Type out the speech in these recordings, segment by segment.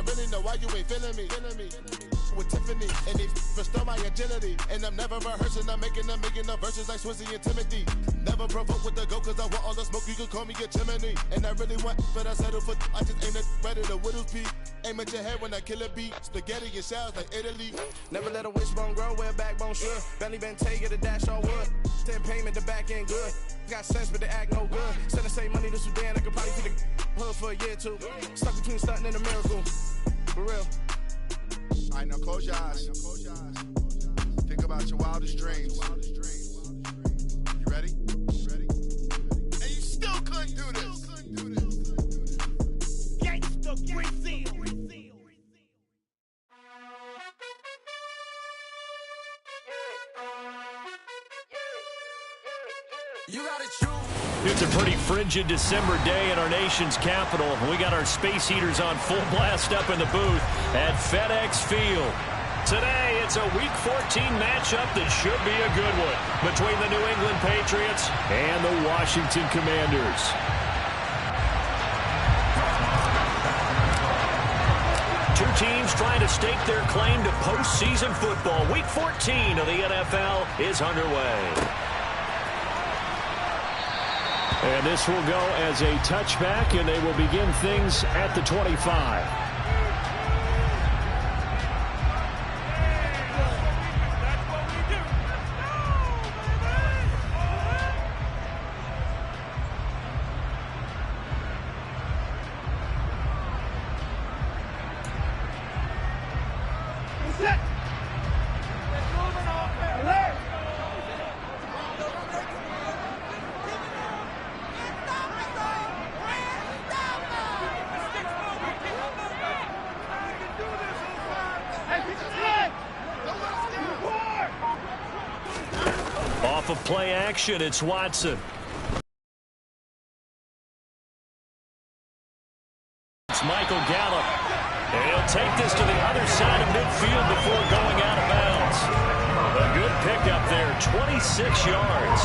really know why you ain't feeling me. With Tiffany, and they restore my agility. And I'm never rehearsing, I'm making no verses like Swizzy and Timothy. Never provoke with the go, cause I want all the smoke, you can call me a chimney. And I really want, but I settle for, I just ain't ready to whittles beat. Aim at your head when I kill a beat. Spaghetti and shells like Italy. Never let a wishbone grow where a backbone should. Belly been take a dash all wood. 10 payment, the back end good. Got sense, but the act no good. Send the same money to Sudan, I could probably see the hood for a year or two. Stuck between stunting and a miracle. For real. All right, now close your eyes. Think about your wildest dreams. You ready? And you still couldn't do this. Gangsta Brazil. You gotta choose. It's a pretty frigid December day in our nation's capital. We got our space heaters on full blast up in the booth at FedEx Field. Today, it's a Week 14 matchup that should be a good one between the New England Patriots and the Washington Commanders. Two teams trying to stake their claim to postseason football. Week 14 of the NFL is underway. And this will go as a touchback, and they will begin things at the 25. Off of play action, it's Watson. It's Michael Gallup. And he'll take this to the other side of midfield before going out of bounds. A good pickup there, 26 yards.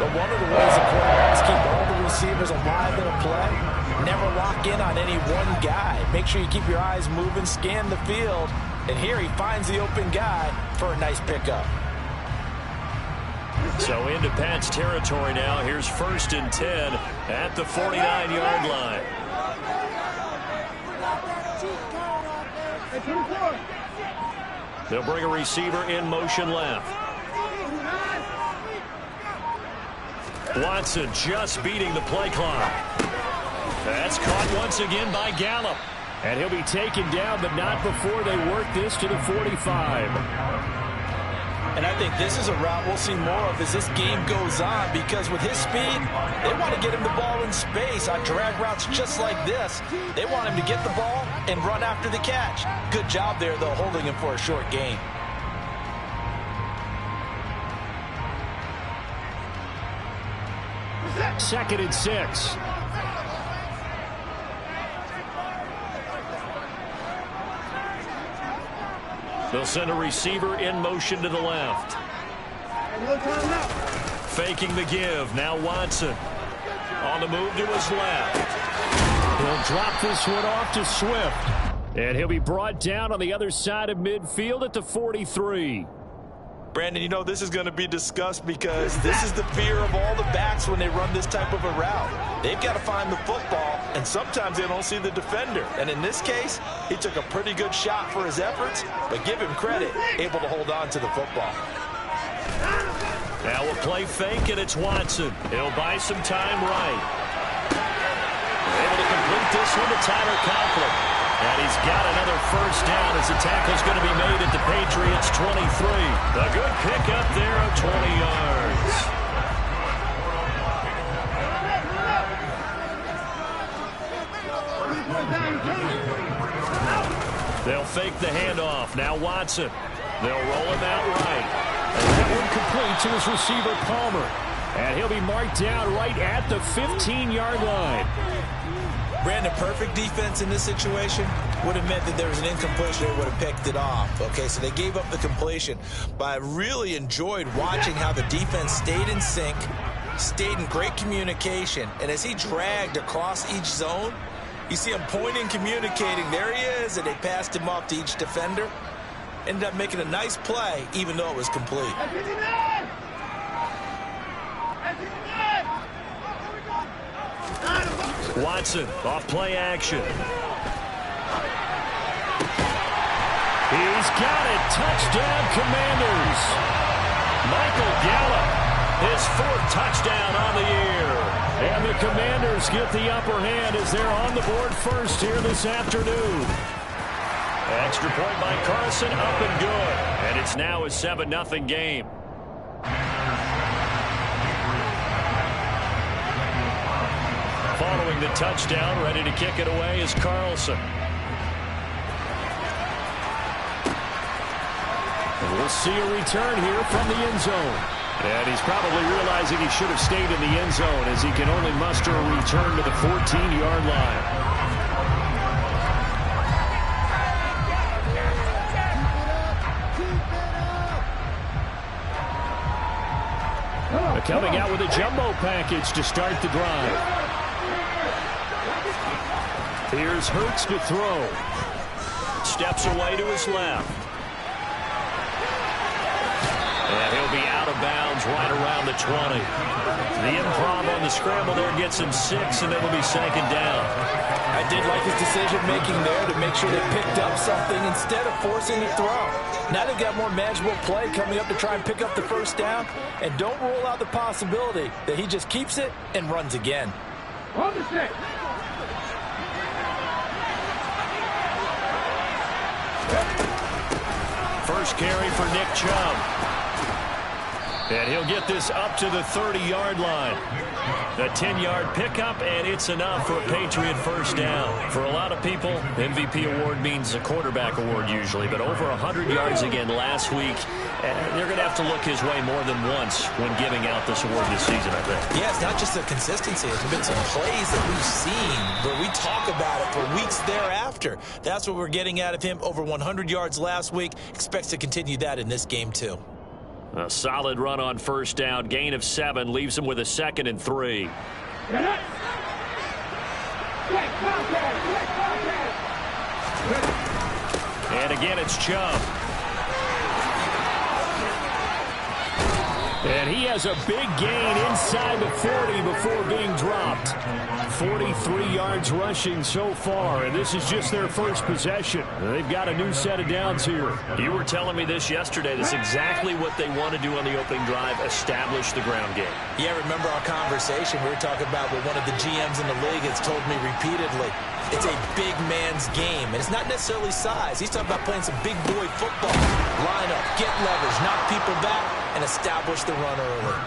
But one of the ways the quarterbacks keep all the receivers alive in a play, never lock in on any one guy. Make sure you keep your eyes moving, scan the field. And here he finds the open guy for a nice pickup. So into Pat's territory now. Here's 1st and 10 at the 49-yard line. They'll bring a receiver in motion left. Watson just beating the play clock. That's caught once again by Gallup. And he'll be taken down, but not before they work this to the 45. And I think this is a route we'll see more of as this game goes on, because with his speed, they want to get him the ball in space on drag routes just like this. They want him to get the ball and run after the catch. Good job there, though, holding him for a short gain. Second and 6. They'll send a receiver in motion to the left. Faking the give. Now Watson. On the move to his left. He'll drop this one off to Swift. And he'll be brought down on the other side of midfield at the 43. Brandon, you know this is going to be discussed because this is the fear of all the backs when they run this type of a route. They've got to find the football, and sometimes they don't see the defender. And in this case, he took a pretty good shot for his efforts, but give him credit, able to hold on to the football. Now a play fake, and it's Watson. He'll buy some time right. Able to complete this one to Tyler Conklin. And he's got another first down as the tackle's going to be made at the Patriots' 23. A good pickup there of 20 yards. They'll fake the handoff. Now Watson. They'll roll him out right. And that one complete to his receiver, Palmer. And he'll be marked down right at the 15-yard line. Brandon, perfect defense in this situation would have meant that there was an incompletion. They would have picked it off. Okay, so they gave up the completion. But I really enjoyed watching how the defense stayed in sync, stayed in great communication. And as he dragged across each zone, You see him pointing, communicating. There he is, and they passed him off to each defender. Ended up making a nice play, even though it was complete. Watson, off play action. He's got it. Touchdown, Commanders. Michael Gallup, his 4th touchdown on the year. And the Commanders get the upper hand as they're on the board first here this afternoon. Extra point by Carson, up and good. And it's now a 7-0 game. Following the touchdown, ready to kick it away is Carlson. And we'll see a return here from the end zone. And he's probably realizing he should have stayed in the end zone as he can only muster a return to the 14-yard line. Coming out with a jumbo package to start the drive. Here's Hurts to throw. Steps away to his left. And he'll be out of bounds right around the 20. The improv on the scramble there gets him 6, and it'll be 2nd down. I did like his decision-making there to make sure they picked up something instead of forcing the throw. Now they've got more manageable play coming up to try and pick up the 1st down. And don't rule out the possibility that he just keeps it and runs again. On the stick. First carry for Nick Chubb. And he'll get this up to the 30-yard line. A 10-yard pickup, and it's enough for a Patriot 1st down. For a lot of people, MVP award means a quarterback award usually, but over 100 yards again last week. They're going to have to look his way more than once when giving out this award this season, I think. Yeah, it's not just the consistency. There's been some plays that we've seen where we talk about it for weeks thereafter. That's what we're getting out of him. Over 100 yards last week. Expects to continue that in this game, too. A solid run on 1st down. Gain of 7 leaves him with a 2nd and 3. And again, it's Chubb. And he has a big gain inside the 40 before being dropped. 43 yards rushing so far, and this is just their 1st possession. They've got a new set of downs here. You were telling me this yesterday. That's exactly what they want to do on the opening drive, establish the ground game. Yeah, remember our conversation? We were talking about what one of the GMs in the league has told me repeatedly. It's a big man's game, and it's not necessarily size. He's talking about playing some big boy football. Line up, get leverage, knock people back, and establish the run early.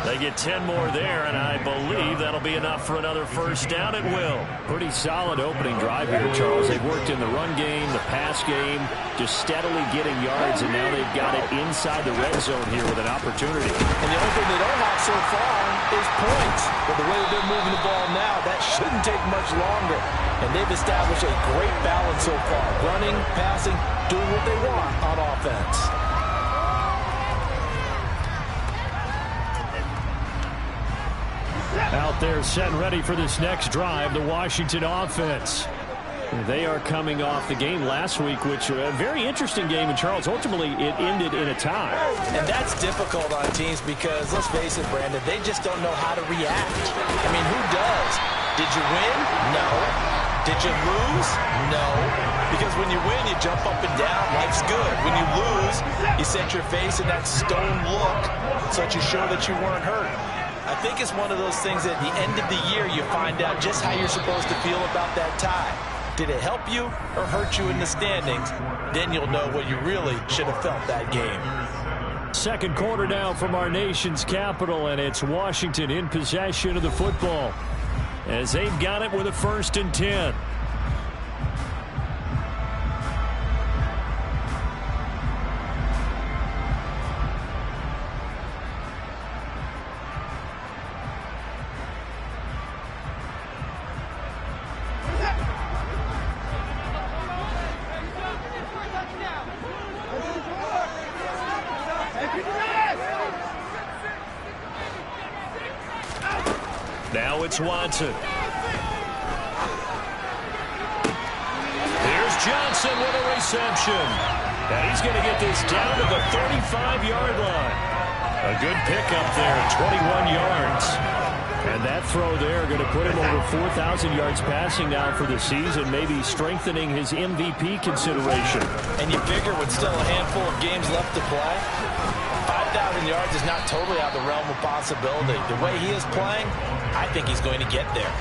They get 10 more there, and I believe that'll be enough for another 1st down. It will. Pretty solid opening drive here, Charles. They've worked in the run game, the pass game, just steadily getting yards, and now they've got it inside the red zone here with an opportunity. And the only thing they don't have so far is points. But the way they're moving the ball now, that shouldn't take much longer. And they've established a great balance so far. Running, passing, doing what they want on offense. Out there set and ready for this next drive, the Washington offense. They are coming off the game last week, which was a very interesting game, and Charles, ultimately it ended in a tie. And that's difficult on teams because, let's face it, Brandon, they just don't know how to react. I mean, who does? Did you win? No. Did you lose? No. Because when you win, you jump up and down. Life's good. When you lose, you set your face in that stone look so that you show that you weren't hurt. I think it's one of those things that at the end of the year you find out just how you're supposed to feel about that tie. Did it help you or hurt you in the standings? Then you'll know what you really should have felt that game. 2nd quarter now from our nation's capital, and it's Washington in possession of the football as they've got it with a 1st and 10. Now it's Watson. Johnson with a reception. And he's going to get this down to the 35-yard line. A good pickup there, 21 yards. And that throw there going to put him over 4,000 yards passing now for the season, maybe strengthening his MVP consideration. And you figure with still a handful of games left to play, 5,000 yards is not totally out of the realm of possibility. The way he is playing, I think he's going to get there.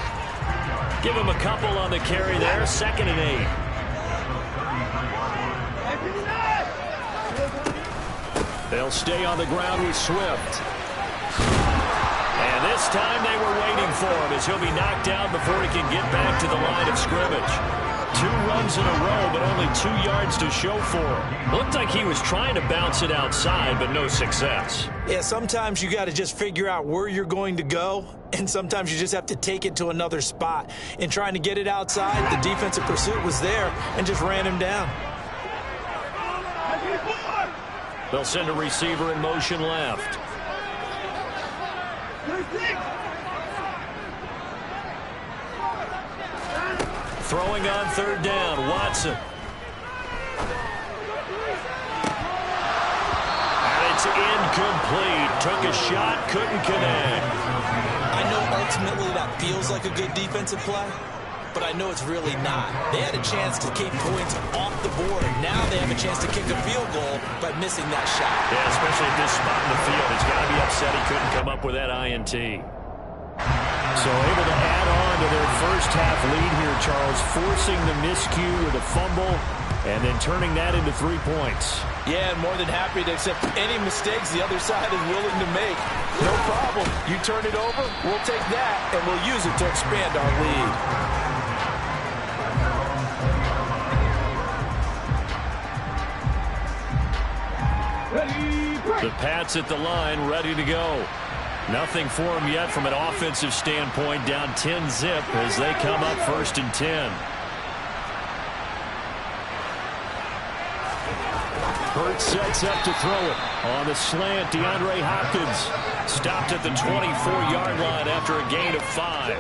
Give him a couple on the carry there, 2nd and 8. They'll stay on the ground with Swift. And this time they were waiting for him as he'll be knocked down before he can get back to the line of scrimmage. 2 runs in a row, but only 2 yards to show for him. Looked like he was trying to bounce it outside, but no success. Yeah, sometimes you got to just figure out where you're going to go, and sometimes you just have to take it to another spot. In trying to get it outside, the defensive pursuit was there and just ran him down. They'll send a receiver in motion left. Throwing on 3rd down, Watson. And it's incomplete. Took a shot, couldn't connect. I know ultimately that feels like a good defensive play, but I know it's really not. They had a chance to keep points off the board. Now they have a chance to kick a field goal by missing that shot. Yeah, especially at this spot in the field. He's got to be upset he couldn't come up with that INT. So able to add on to their first half lead here, Charles, forcing the miscue with a fumble and then turning that into 3 points. Yeah, and more than happy to accept any mistakes the other side is willing to make. No problem. You turn it over, we'll take that, and we'll use it to expand our lead. The Pats at the line, ready to go. Nothing for them yet from an offensive standpoint, down 10-zip as they come up 1st and 10. Hurts sets up to throw it. On the slant, DeAndre Hopkins stopped at the 24-yard line after a gain of 5.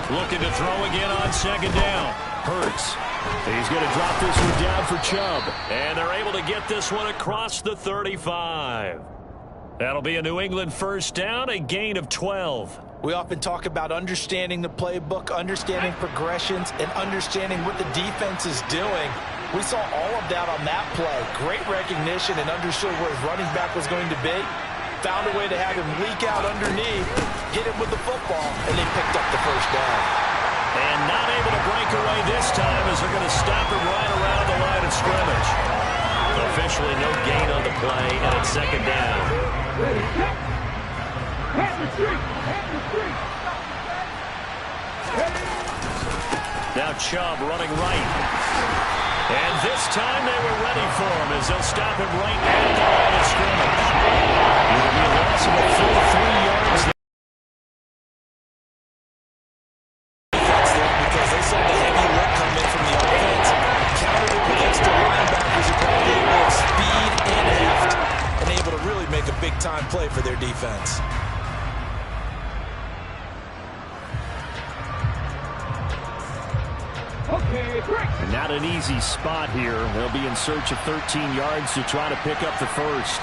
Looking to throw again on 2nd down. Hurts. He's going to drop this one down for Chubb. And they're able to get this one across the 35. That'll be a New England 1st down, a gain of 12. We often talk about understanding the playbook, understanding progressions, and understanding what the defense is doing. We saw all of that on that play. Great recognition and understood where his running back was going to be. Found a way to have him leak out underneath, get him with the football, and they picked up the 1st down. And not able to break away this time as they're going to stop him right around the line of scrimmage. Officially no gain on the play, and it's 2nd down. Now Chubb running right. And this time they were ready for him as they'll stop him right at the line of scrimmage. It will be a loss of a full 3 yards. Because they saw the heavy lift come in from the offense, countered it with extra linebackers who brought a little bit of speed and heft, and able to really make a big-time play for their defense. Not an easy spot here. They'll be in search of 13 yards to try to pick up the 1st.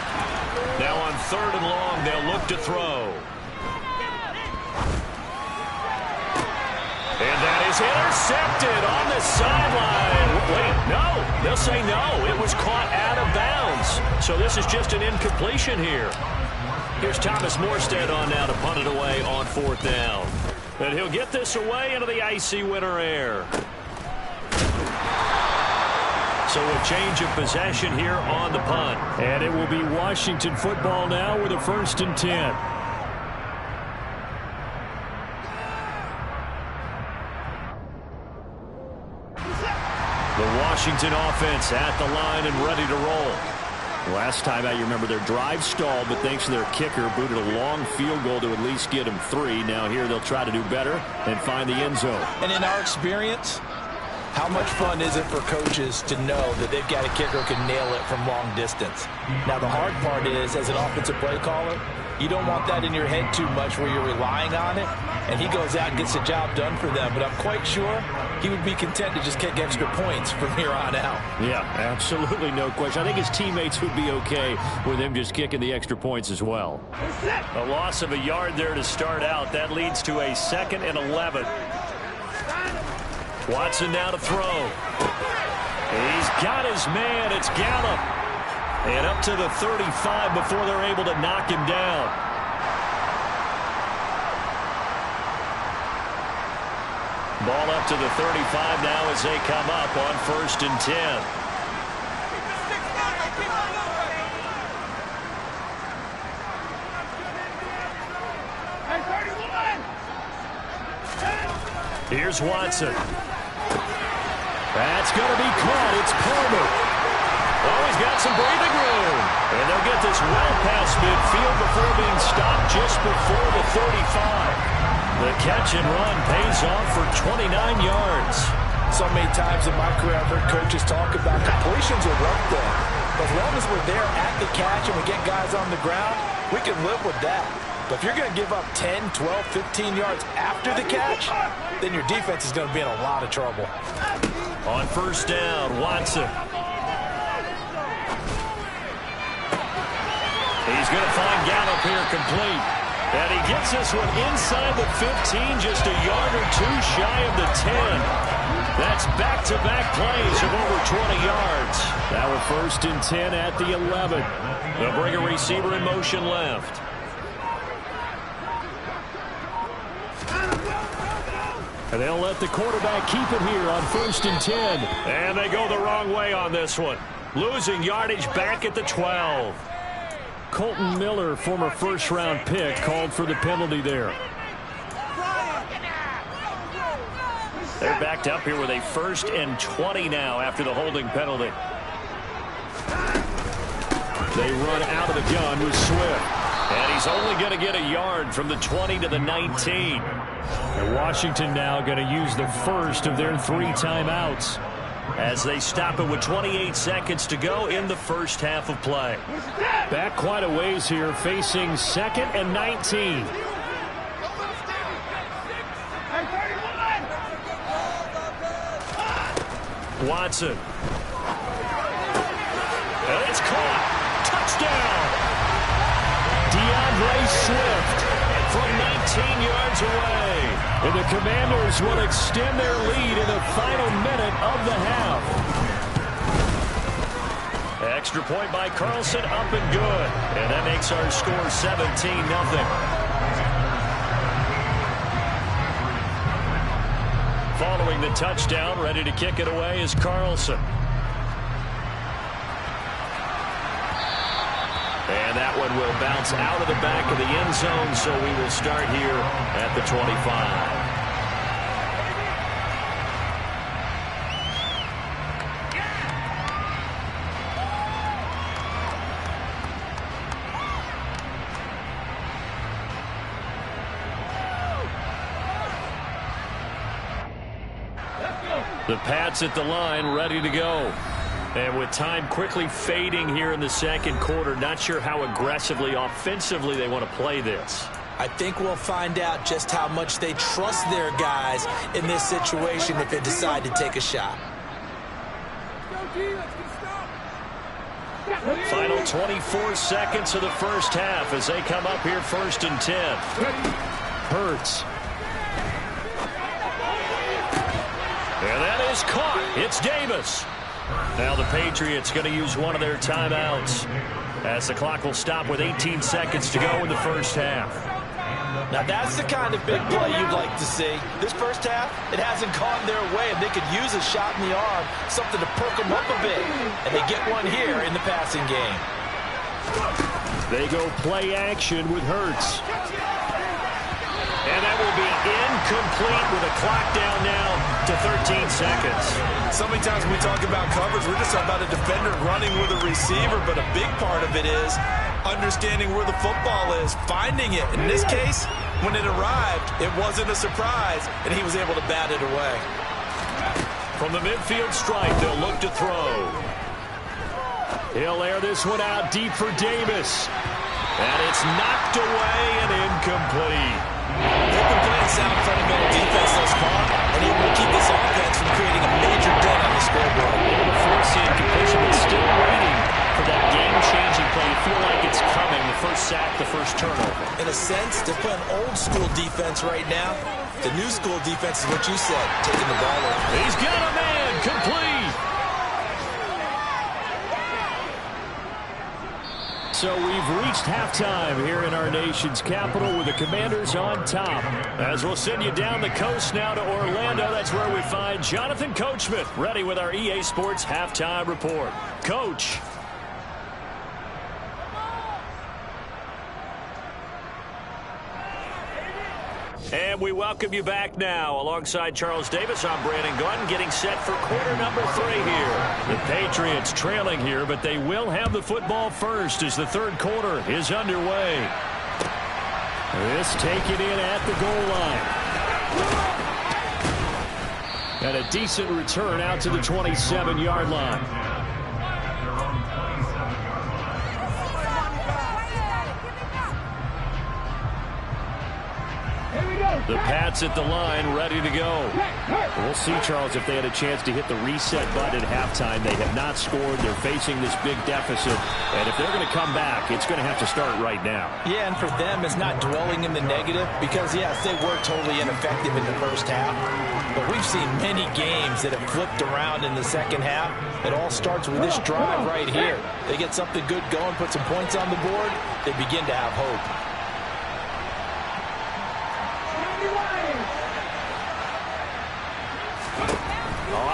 Now on 3rd and long, they'll look to throw. And that is intercepted on the sideline. Wait, no. They'll say no. It was caught out of bounds. So this is just an incompletion here. Here's Thomas Morstead on now to punt it away on 4th down. And he'll get this away into the icy winter air. So a change of possession here on the punt. And it will be Washington football now with a 1st and 10. The Washington offense at the line and ready to roll. Last time out, you remember their drive stalled, but thanks to their kicker, booted a long field goal to at least get them 3. Now here they'll try to do better and find the end zone. And in our experience, how much fun is it for coaches to know that they've got a kicker who can nail it from long distance? Now the hard part is, as an offensive play caller, you don't want that in your head too much where you're relying on it, and he goes out and gets the job done for them. But I'm quite sure he would be content to just kick extra points from here on out. Yeah, absolutely no question. I think his teammates would be okay with him just kicking the extra points as well. A loss of a yard there to start out. That leads to a 2nd and 11. Watson now to throw. He's got his man. It's Gallup. And up to the 35 before they're able to knock him down. Ball up to the 35 now as they come up on 1st and 10. Here's Watson. That's going to be caught. It's Palmer. Oh, he's got some breathing room. And they'll get this well past midfield before being stopped just before the 35. The catch and run pays off for 29 yards. So many times in my career I've heard coaches talk about completions are rough there. But as long as we're there at the catch and we get guys on the ground, we can live with that. But if you're going to give up 10, 12, 15 yards after the catch, then your defense is going to be in a lot of trouble. On 1st down, Watson. He's going to find Gallup here complete. And he gets this one inside the 15, just a yard or two shy of the 10. That's back-to-back plays of over 20 yards. Now a 1st and 10 at the 11. They'll bring a receiver in motion left. And they'll let the quarterback keep it here on 1st and 10. And they go the wrong way on this one. Losing yardage back at the 12. Colton Miller, former 1st-round pick, called for the penalty there. They're backed up here with a 1st and 20 now after the holding penalty. They run out of the gun with Swift. And he's only going to get a yard from the 20 to the 19. And Washington now going to use the first of their 3 timeouts as they stop it with 28 seconds to go in the first half of play. Back quite a ways here, facing 2nd and 19. Watson. And it's caught. Touchdown. DeAndre Swift from 19 yards away. And the Commanders will extend their lead in the final minute of the half. Extra point by Carlson, up and good. And that makes our score 17-0. Following the touchdown, ready to kick it away is Carlson. And that one will bounce out of the back of the end zone, so we will start here at the 25. The Pats at the line, ready to go. And with time quickly fading here in the second quarter, not sure how aggressively, offensively they want to play this. I think we'll find out just how much they trust their guys in this situation if they decide to take a shot. Final 24 seconds of the first half as they come up here 1st and 10. Hurts. And that is caught. It's Davis. Now the Patriots going to use one of their timeouts as the clock will stop with 18 seconds to go in the first half. Now that's the kind of big play you'd like to see. This first half, it hasn't gone their way, and they could use a shot in the arm, something to perk them up a bit. And they get one here in the passing game. They go play action with Hurts. And that will be incomplete with a clock down now to 13 seconds. So many times when we talk about coverage, we're just talking about a defender running with a receiver, but a big part of it is understanding where the football is, finding it. In this case, when it arrived, it wasn't a surprise, and he was able to bat it away. From the midfield stripe, they'll look to throw. He'll air this one out deep for Davis. And it's knocked away and incomplete. They've been playing sound fundamental defense thus far, and able to keep this offense from creating a major dent on the scoreboard. Able to force the incompletion, but still waiting for that game-changing play. You feel like it's coming, the first sack, the first turnover. In a sense, they're playing old-school defense right now. The new-school defense is what you said, taking the ball over. He's got a man, complete. So we've reached halftime here in our nation's capital with the Commanders on top. As we'll send you down the coast now to Orlando, that's where we find Jonathan Coachman ready with our EA Sports halftime report. Coach. And we welcome you back now. Alongside Charles Davis, I'm Brandon Gordon, getting set for quarter number 3 here. The Patriots trailing here, but they will have the football first as the third quarter is underway. This taken in at the goal line. And a decent return out to the 27-yard line. The Pats at the line, ready to go. We'll see, Charles, if they had a chance to hit the reset button at halftime. They have not scored. They're facing this big deficit. And if they're going to come back, it's going to have to start right now. Yeah, and for them, it's not dwelling in the negative because, yes, they were totally ineffective in the first half. But we've seen many games that have flipped around in the second half. It all starts with this drive right here. They get something good going, put some points on the board, they begin to have hope.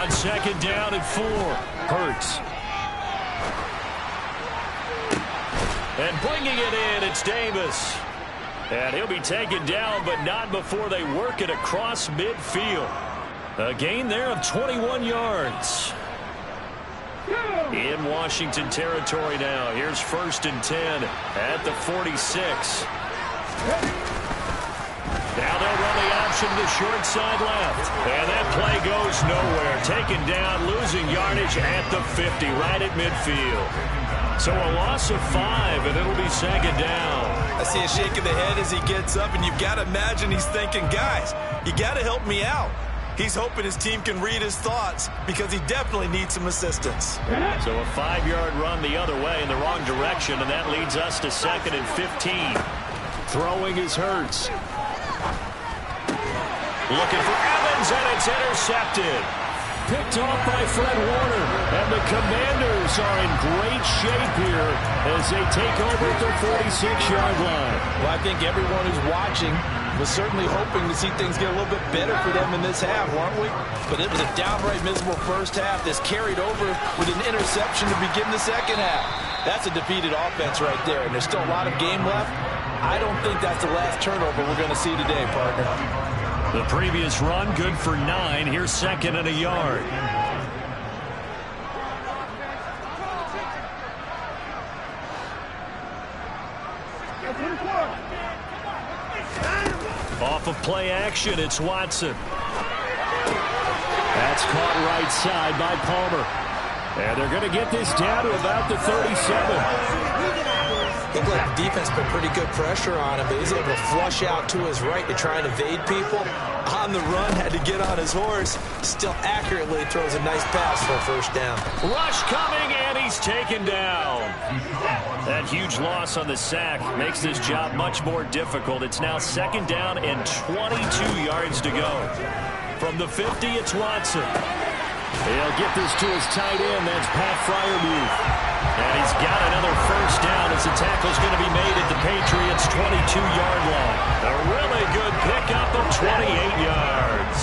On second down and 4, Hurts. And bringing it in, it's Davis. And he'll be taken down, but not before they work it across midfield. A gain there of 21 yards. In Washington territory now. Here's 1st and 10 at the 46. Now they'll run the option to the short side left. And that play goes nowhere. Taken down, losing yardage at the 50, right at midfield. So a loss of 5, and it'll be second down. I see a shake of the head as he gets up, and you've got to imagine he's thinking, guys, you got to help me out. He's hoping his team can read his thoughts because he definitely needs some assistance. So a 5-yard run the other way in the wrong direction, and that leads us to 2nd and 15. Throwing is Hurts. Looking for Evans, and it's intercepted. Picked off by Fred Warner. And the Commanders are in great shape here as they take over at the 46-yard line. Well, I think everyone who's watching was certainly hoping to see things get a little bit better for them in this half, weren't we? But it was a downright miserable first half. This carried over with an interception to begin the second half. That's a defeated offense right there, and there's still a lot of game left. I don't think that's the last turnover we're going to see today, partner. The previous run, good for 9. Here's 2nd and a yard. Off of play action, it's Watson. That's caught right side by Palmer. And they're going to get this down to about the 37. Looked like the defense put pretty good pressure on him, but he was able to flush out to his right to try and evade people. On the run, had to get on his horse. Still accurately throws a nice pass for a first down. Rush coming, and he's taken down. That huge loss on the sack makes this job much more difficult. It's now 2nd down and 22 yards to go. From the 50, it's Watson. He'll get this to his tight end. That's Pat Freiermuth. And he's got another first down as the tackle's going to be made at the Patriots' 22-yard line. A really good pickup of 28 yards.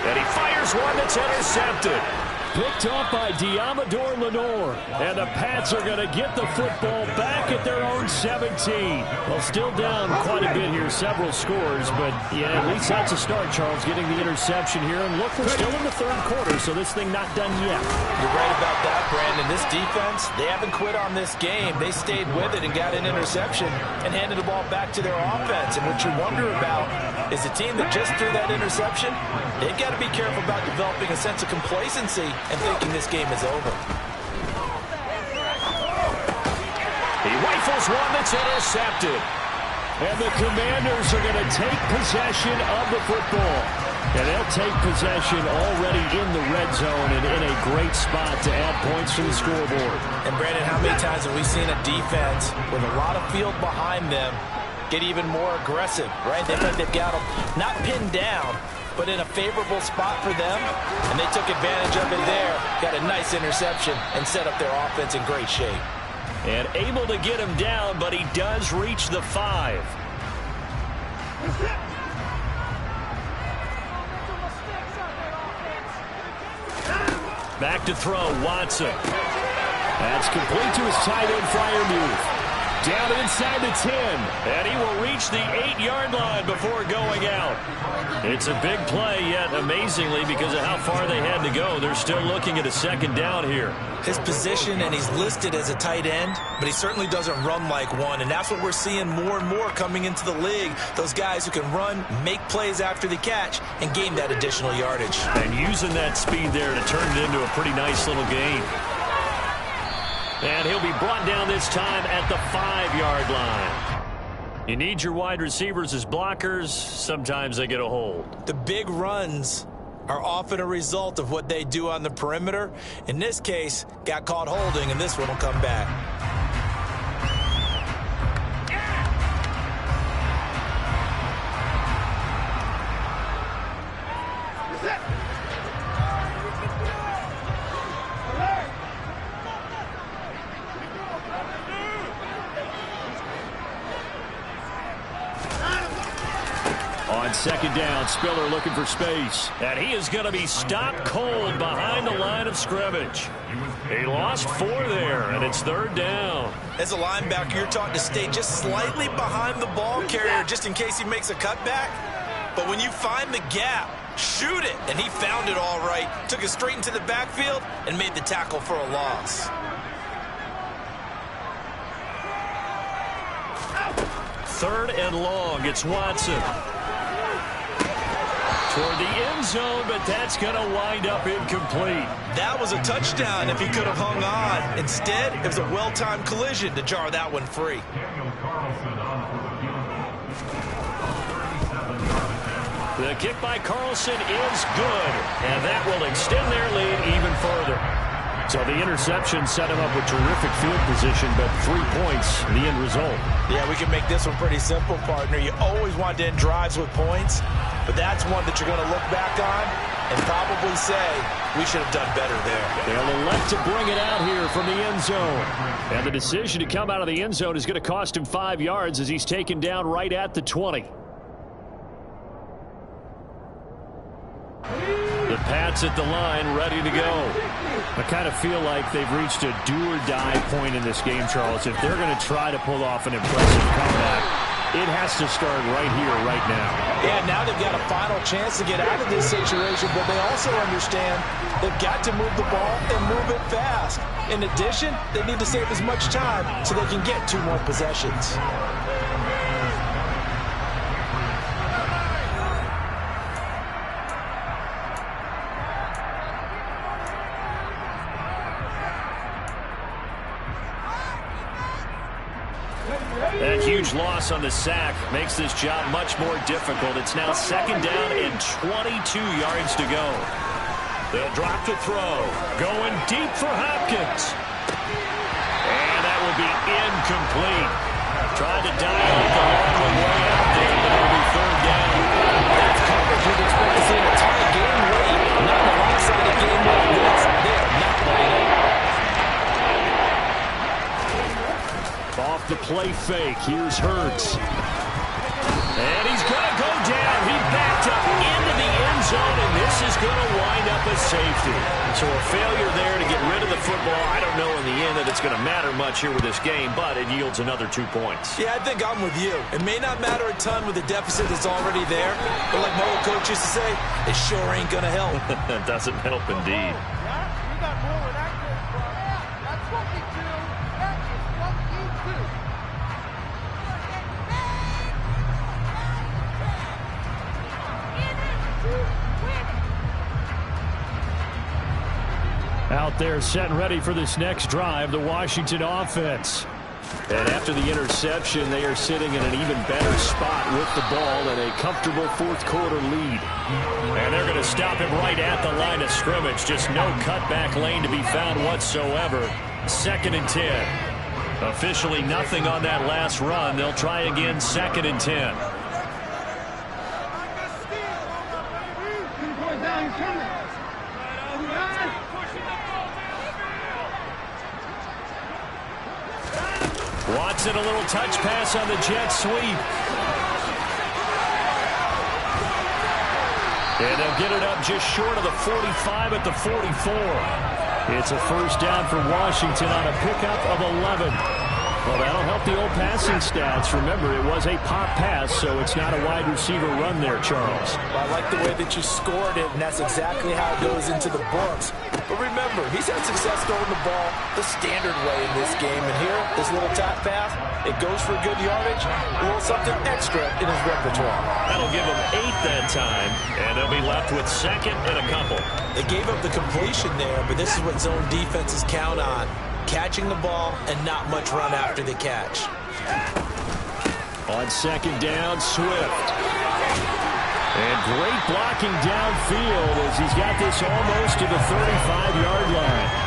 And he fires one that's intercepted. picked off by Diamador Lenore. And the Pats are going to get the football back at their own 17. Well, still down quite a bit here, several scores. But, yeah, at least that's a start, Charles, getting the interception here. And look, we're still in the third quarter, so this thing not done yet. You're right about that, Brandon. This defense, they haven't quit on this game. They stayed with it and got an interception and handed the ball back to their offense. And what you wonder about is a team that just threw that interception, they've got to be careful about developing a sense of complacency and thinking this game is over. He rifles one that's intercepted. And the Commanders are going to take possession of the football. And they'll take possession already in the red zone and in a great spot to add points to the scoreboard. And, Brandon, how many times have we seen a defense with a lot of field behind them get even more aggressive, right? They think they've got them not pinned down, but in a favorable spot for them, and they took advantage of it there, got a nice interception, and set up their offense in great shape. And able to get him down, but he does reach the 5. Back to throw, Watson. That's complete to his tight end, Freiermuth. Down inside the 10, and he will reach the 8-yard line before going out. It's a big play, yet amazingly, because of how far they had to go, they're still looking at a second down here. His position, and he's listed as a tight end, but he certainly doesn't run like one, and that's what we're seeing more and more coming into the league. Those guys who can run, make plays after the catch, and gain that additional yardage. And using that speed there to turn it into a pretty nice little gain. And he'll be brought down this time at the 5-yard line. You need your wide receivers as blockers. Sometimes they get a hold. The big runs are often a result of what they do on the perimeter. In this case, got caught holding, and this one will come back. Second down, Spiller looking for space. And he is going to be stopped cold behind the line of scrimmage. He lost 4 there, and it's third down. As a linebacker, you're taught to stay just slightly behind the ball carrier just in case he makes a cutback. But when you find the gap, shoot it. And he found it all right. Took it straight into the backfield and made the tackle for a loss. Third and long, it's Watson. Toward the end zone, but that's going to wind up incomplete. That was a touchdown if he could have hung on. Instead, it was a well-timed collision to jar that one free. The kick by Carlson is good, and that will extend their lead even further. So the interception set him up with terrific field position, but 3 points, the end result. Yeah, we can make this one pretty simple, partner. You always want to end drives with points, but that's one that you're going to look back on and probably say, we should have done better there. They'll elect to bring it out here from the end zone. And the decision to come out of the end zone is going to cost him 5 yards as he's taken down right at the 20. The Pats at the line, ready to go. I kind of feel like they've reached a do-or-die point in this game, Charles. If they're going to try to pull off an impressive comeback, it has to start right here, right now. Yeah, now they've got a final chance to get out of this situation, but they also understand they've got to move the ball and move it fast. In addition, they need to save as much time so they can get 2 more possessions. That huge loss on the sack makes this job much more difficult. It's now second down and 22 yards to go. They'll drop to throw. Going deep for Hopkins. And that will be incomplete. Tried to dial it the long way out there, but it'll be third down. That's coverage you'd expect to see in a tight game late. Not in a lopsided game like this. They are not letting up. Off the play fake, here's Hurts. And he's going to go down. He backed up into the end zone, and this is going to wind up a safety. So a failure there to get rid of the football. I don't know in the end that it's going to matter much here with this game, but it yields another 2 points. Yeah, I think I'm with you. It may not matter a ton with the deficit that's already there, but like my old coach used to say, it sure ain't going to help. It doesn't help indeed. Out there set and ready for this next drive, the Washington offense. And after the interception, they are sitting in an even better spot with the ball and a comfortable fourth quarter lead. And they're going to stop him right at the line of scrimmage. Just no cutback lane to be found whatsoever. 2nd and 10. Officially nothing on that last run. They'll try again 2nd and 10. Watson, a little touch pass on the jet sweep. And they'll get it up just short of the 45 at the 44. It's a first down for Washington on a pickup of 11. Well, that'll help the old passing stats. Remember, it was a pop pass, so it's not a wide receiver run there, Charles. Well, I like the way that you scored it, and that's exactly how it goes into the books. But remember, he's had success throwing the ball the standard way in this game. And here, this little top pass, it goes for good yardage, a little something extra in his repertoire. That'll give him 8 that time, and they'll be left with 2nd and a couple. They gave up the completion there, but this is what zone defenses count on. Catching the ball and not much run after the catch. On 2nd down, Swift. And great blocking downfield as he's got this almost to the 35-yard line.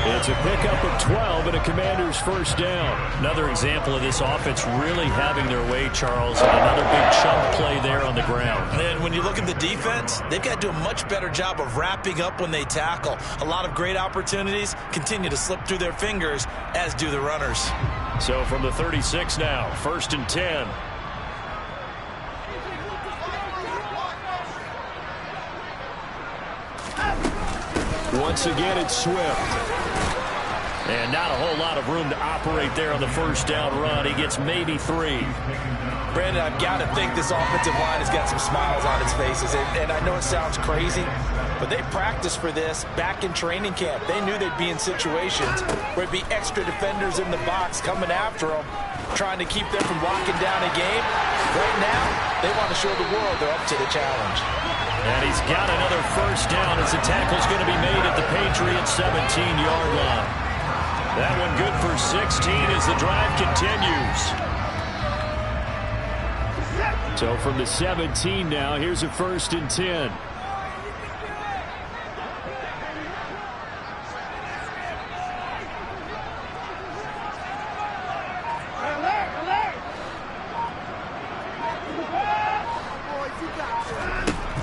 It's a pickup of 12 and a Commander's first down. Another example of this offense really having their way, Charles, and another big chunk play there on the ground. And when you look at the defense, they've got to do a much better job of wrapping up when they tackle. A lot of great opportunities continue to slip through their fingers, as do the runners. So from the 36 now, 1st and 10. Once again, it's Swift. And not a whole lot of room to operate there on the first down run. He gets maybe 3. Brandon, I've got to think this offensive line has got some smiles on its faces. And I know it sounds crazy, but they practiced for this back in training camp. They knew they'd be in situations where it'd be extra defenders in the box coming after them, trying to keep them from locking down a game. Right now, they want to show the world they're up to the challenge. And he's got another first down as the tackle's going to be made at the Patriots' 17-yard line. That one good for 16 as the drive continues. So from the 17 now, here's a 1st and 10.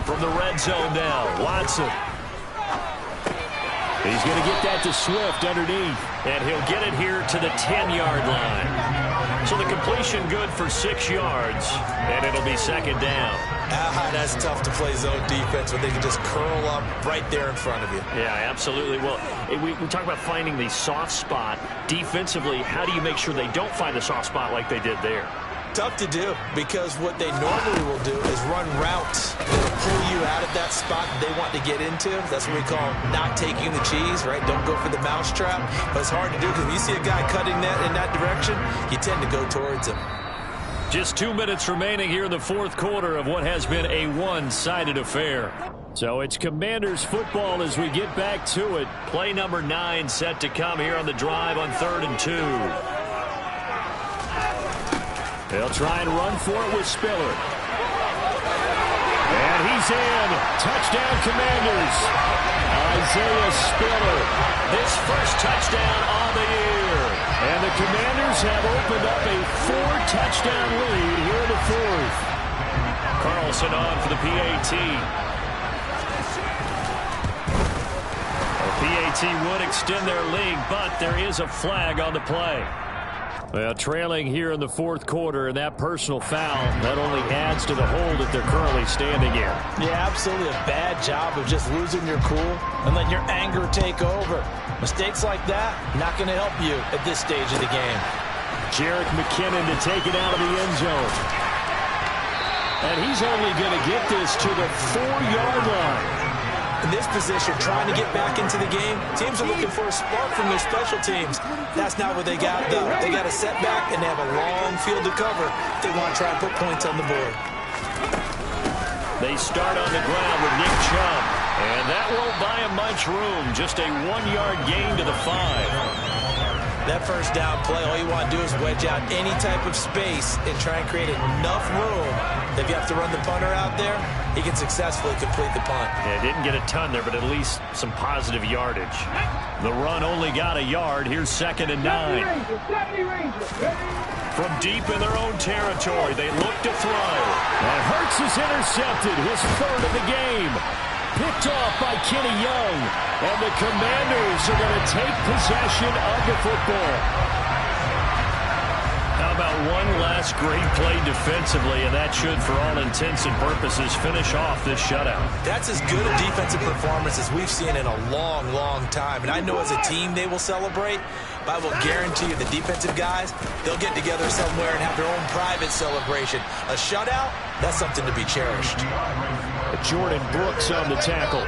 From the red zone now, Watson. He's going to get that to Swift underneath, and he'll get it here to the 10-yard line. So the completion good for 6 yards, and it'll be 2nd down. That's tough to play zone defense when they can just curl up right there in front of you. Yeah, absolutely. Well, we talk about finding the soft spot. Defensively, how do you make sure they don't find the soft spot like they did there? Tough to do, because what they normally will do is run routes that'll pull you out of that spot they want to get into. That's what we call not taking the cheese, right? Don't go for the mousetrap. But it's hard to do because when you see a guy cutting that in that direction, you tend to go towards him. Just 2 minutes remaining here in the fourth quarter of what has been a one-sided affair. So it's Commanders football as we get back to it. Play number 9 set to come here on the drive on 3rd and 2. They'll try and run for it with Spiller. And he's in. Touchdown, Commanders. Isaiah Spiller. This first touchdown on the year. And the Commanders have opened up a 4-touchdown lead here in the fourth. Carlson on for the PAT. The PAT would extend their lead, but there is a flag on the play. Well, trailing here in the fourth quarter, and that personal foul, that only adds to the hole that they're currently standing in. Yeah, absolutely a bad job of just losing your cool and letting your anger take over. Mistakes like that, not going to help you at this stage of the game. Jerick McKinnon to take it out of the end zone. And he's only going to get this to the 4-yard line. In this position, trying to get back into the game, teams are looking for a spark from their special teams. That's not what they got, though. They got a setback, and they have a long field to cover if they want to try and put points on the board. They start on the ground with Nick Chubb, and that won't buy him much room. Just a 1-yard gain to the 5. That first down play, all you want to do is wedge out any type of space and try and create enough room. If you have to run the punter out there, he can successfully complete the punt. Yeah, didn't get a ton there, but at least some positive yardage. The run only got a yard. Here's 2nd and 9. From deep in their own territory, they look to throw. And Hurts is intercepted, his 3rd of the game. Picked off by Kenny Young. And the Commanders are going to take possession of the football. How about one last great play defensively, and that should, for all intents and purposes, finish off this shutout. That's as good a defensive performance as we've seen in a long, long time. And I know as a team they will celebrate, but I will guarantee you the defensive guys, they'll get together somewhere and have their own private celebration. A shutout, that's something to be cherished. Jordan Brooks on the tackle.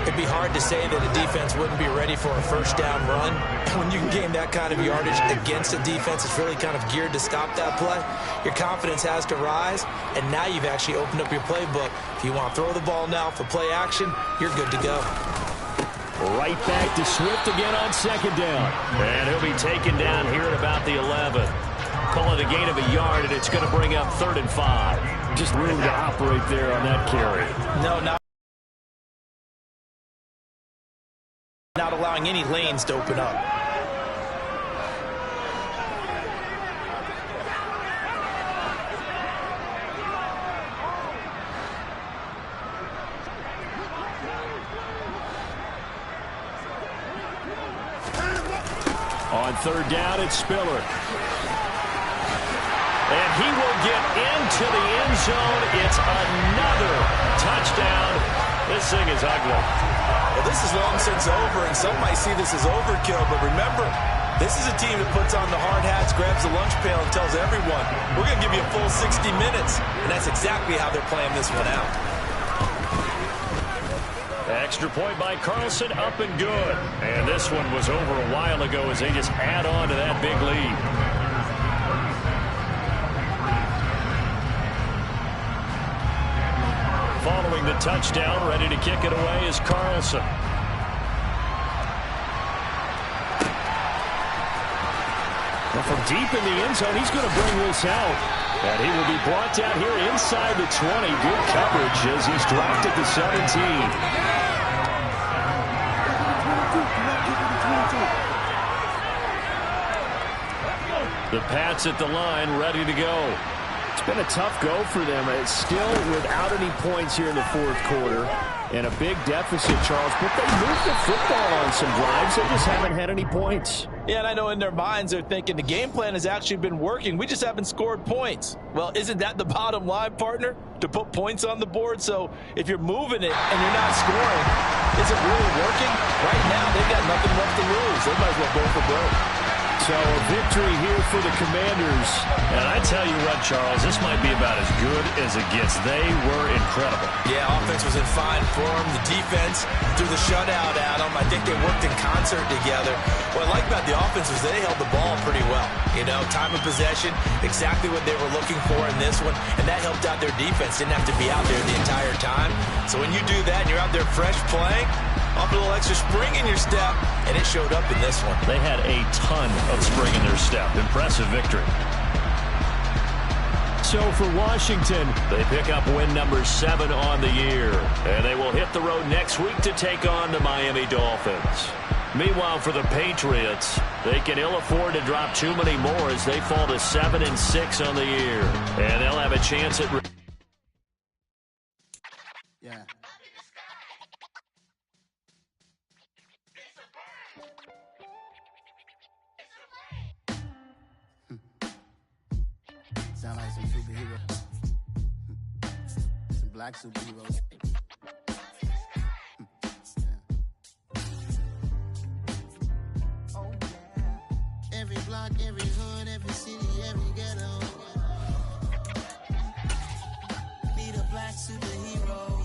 It'd be hard to say that a defense wouldn't be ready for a first down run. When you can gain that kind of yardage against a defense that's really kind of geared to stop that play, your confidence has to rise, and now you've actually opened up your playbook. If you want to throw the ball now for play action, you're good to go. Right back to Swift again on 2nd down. And he'll be taken down here at about the 11. Call it a gain of a yard, and it's going to bring up 3rd and 5. Just room to operate there on that carry. No, not allowing any lanes to open up. On 3rd down, it's Spiller. And he will get into the end zone. It's another touchdown. This thing is ugly. Well, this is long since over, and some might see this as overkill. But remember, this is a team that puts on the hard hats, grabs the lunch pail, and tells everyone, we're going to give you a full 60 minutes. And that's exactly how they're playing this one out. Extra point by Carlson, up and good. And this one was over a while ago as they just add on to that big lead. Following the touchdown, ready to kick it away is Carlson. Well, from deep in the end zone, he's going to bring this out. And he will be brought down here inside the 20. Good coverage as he's dropped at the 17. The Pats at the line, ready to go. It's been a tough go for them. It's still without any points here in the fourth quarter. And a big deficit, Charles. But they moved the football on some drives. They just haven't had any points. Yeah, and I know in their minds they're thinking the game plan has actually been working. We just haven't scored points. Well, isn't that the bottom line, partner? To put points on the board? So if you're moving it and you're not scoring, is it really working? Right now, they've got nothing left to lose. They might as well go for broke. So a victory here for the Commanders. And I tell you what, Charles, this might be about as good as it gets. They were incredible. Yeah, offense was in fine form. The defense threw the shutout at them. I think they worked in concert together. What I like about the offense was they held the ball pretty well. You know, time of possession, exactly what they were looking for in this one. And that helped out their defense. Didn't have to be out there the entire time. So when you do that and you're out there fresh playing, up a little extra spring in your step, and it showed up in this one. They had a ton of spring in their step. Impressive victory. So for Washington, they pick up win number 7 on the year. And they will hit the road next week to take on the Miami Dolphins. Meanwhile, for the Patriots, they can ill afford to drop too many more as they fall to 7-6 on the year. And they'll have a chance at... Yeah. Sound like some superhero. Some black superheroes. Oh, yeah. Every block, every hood, every city, every ghetto. Need a black superhero.